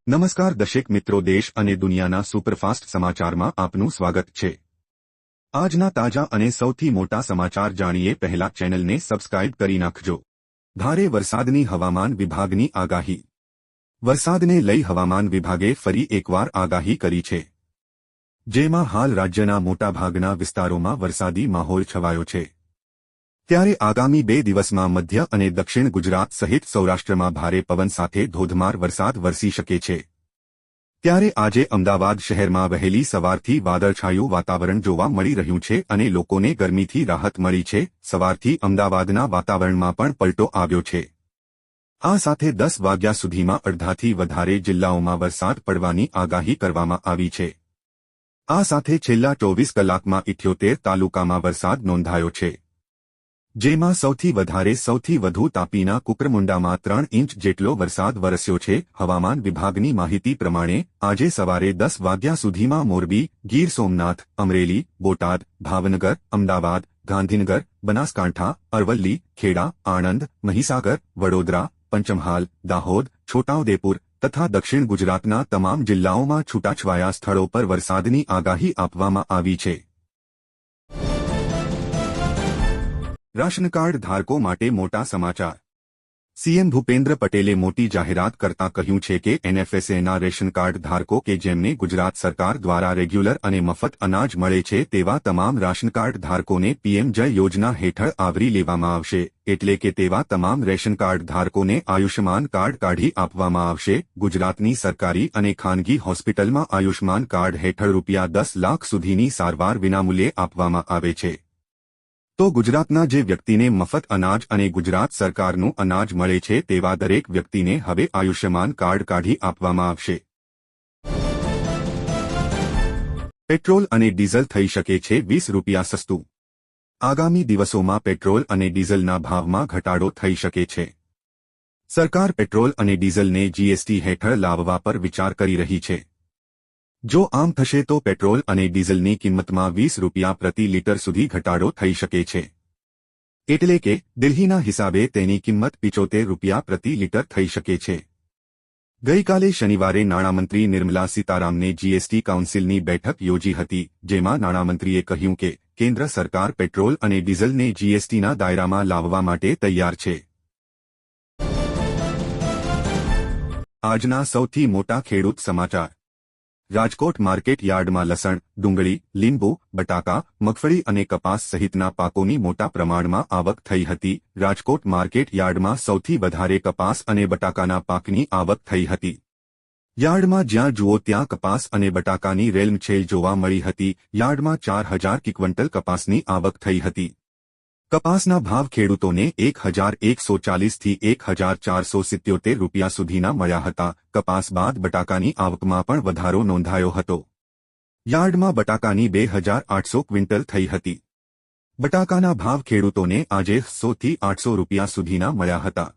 નમસ્કાર દર્શક મિત્રો, દેશ અને દુનિયાના સુપરફાસ્ટ સમાચારમાં આપનું સ્વાગત છે। આજના તાજા અને સૌથી મોટા સમાચાર જાણીએ પહેલા ચેનલને સબસ્ક્રાઇબ કરી નાખજો। ભારે વરસાદની હવામાન વિભાગની આગાહી। વરસાદને લઈ હવામાન વિભાગે ફરી એકવાર આગાહી કરી છે, જેમાં હાલ રાજ્યના મોટાભાગના વિસ્તારોમાં વરસાદી માહોલ છવાયો છે। ત્યારે આગામી 2 દિવસમાં મધ્ય અને દક્ષિણ ગુજરાત સહિત સૌરાષ્ટ્રમાં ભારે પવન સાથે ધોધમાર વરસાદ વરસી શકે છે। ત્યારે આજે અમદાવાદ શહેરમાં વહેલી સવારથી વાદળછાયું વાતાવરણ જોવા મળી રહ્યું છે અને લોકોને ગરમીથી રાહત મળી છે। સવારથી અમદાવાદના વાતાવરણમાં પણ પલટો આવ્યો છે। આ સાથે 10 વાગ્યા સુધીમાં અડધાથી વધારે જિલ્લાઓમાં વરસાદ પડવાની આગાહી કરવામાં આવી છે। આ સાથે છેલ્લા 24 કલાકમાં 78 તાલુકામાં વરસાદ નોંધાયો છે, જેમાં સૌથી વધુ તાપીના કુકરમુંડામાં 3 ઇંચ જેટલો વરસાદ વરસ્યો છે। હવામાન વિભાગની માહિતી પ્રમાણે આજે સવારે 10 વાગ્યા સુધીમાં મોરબી, ગીર સોમનાથ, અમરેલી, બોટાદ, ભાવનગર, અમદાવાદ, ગાંધીનગર, બનાસકાંઠા, અરવલ્લી, ખેડા, આણંદ, મહીસાગર, વડોદરા, પંચમહાલ, દાહોદ, છોટાઉદેપુર તથા દક્ષિણ ગુજરાતના તમામ જિલ્લાઓમાં છૂટાછવાયા સ્થળો પર વરસાદની આગાહી આપવામાં આવી છે। રાશન કાર્ડ ધારકો માટે મોટા સમાચાર। સીએમ ભૂપેન્દ્ર પટેલે મોટી જાહેરાત કરતા કહ્યું છે કે એનએફએસએના રેશન કાર્ડ ધારકો કે જેમને ગુજરાત સરકાર દ્વારા રેગ્યુલર અને મફત અનાજ મળે છે તેવા તમામ રાશન કાર્ડ ધારકોને પીએમ જય યોજના હેઠળ આવરી લેવામાં આવશે। એટલે કે તેવા તમામ રેશન કાર્ડ ધારકોને આયુષ્યમાન કાર્ડ કાઢી આપવામાં આવશે। ગુજરાતની સરકારી અને ખાનગી હોસ્પિટલમાં આયુષ્યમાન કાર્ડ હેઠળ ₹10 લાખ સુધીની સારવાર વિનામૂલ્યે આપવામાં આવે છે। તો ગુજરાતના જે વ્યક્તિને મફત અનાજ અને ગુજરાત સરકારનું અનાજ મળે છે તેવા દરેક વ્યક્તિને હવે આયુષ્યમાન કાર્ડ કાઢી આપવામાં આવશે। પેટ્રોલ અને ડીઝલ થઈ શકે છે ₹20 સસ્તું। આગામી દિવસોમાં પેટ્રોલ અને ડીઝલના ભાવમાં ઘટાડો થઈ શકે છે। સરકાર પેટ્રોલ અને ડીઝલને જીએસટી હેઠળ લાવવા પર વિચાર કરી રહી છે। જો આમ થશે તો પેટ્રોલ અને ડીઝલની કિંમતમાં ₹20 પ્રતિ લીટર સુધી ઘટાડો થઈ શકે છે। એટલે કે દિલ્હીના હિસાબે તેની કિંમત ₹75 પ્રતિ લીટર થઈ શકે છે। ગઈકાલે શનિવારે નાણામંત્રી નિર્મલા સીતારામને જીએસટી કાઉન્સિલની બેઠક યોજી હતી, જેમાં નાણામંત્રીએ કહ્યું કે કેન્દ્ર સરકાર પેટ્રોલ અને ડીઝલને જીએસટીના દાયરામાં લાવવા માટે તૈયાર છે। આજના સૌથી મોટા ખેડૂત સમાચાર। રાજકોટ માર્કેટ યાર્ડમાં લસણ, ડુંગળી, લીંબુ, બટાકા, મગફળી અને કપાસ સહિતના પાકોની મોટા પ્રમાણમાં આવક થઈ હતી। રાજકોટ માર્કેટ યાર્ડમાં સૌથી વધારે કપાસ અને બટાકાના પાકની આવક થઈ હતી। યાર્ડમાં જ્યાં જુઓ ત્યાં કપાસ અને બટાકાની રેલમછેલ જોવા મળી હતી। યાર્ડમાં 4000 ક્વિન્ટલ કપાસની આવક થઈ હતી। કપાસના ભાવ ખેડૂતોને ₹1140 થી ₹1477 સુધીના મળ્યા હતા। કપાસ બાદ બટાકાની આવકમાં પણ વધારો નોંધાયો હતો। યાર્ડમાં બટાકાની 2800 ક્વિન્ટલ થઈ હતી। બટાકાના ભાવ ખેડૂતોને આજે ₹100 થી ₹800 સુધીના મળ્યા હતા।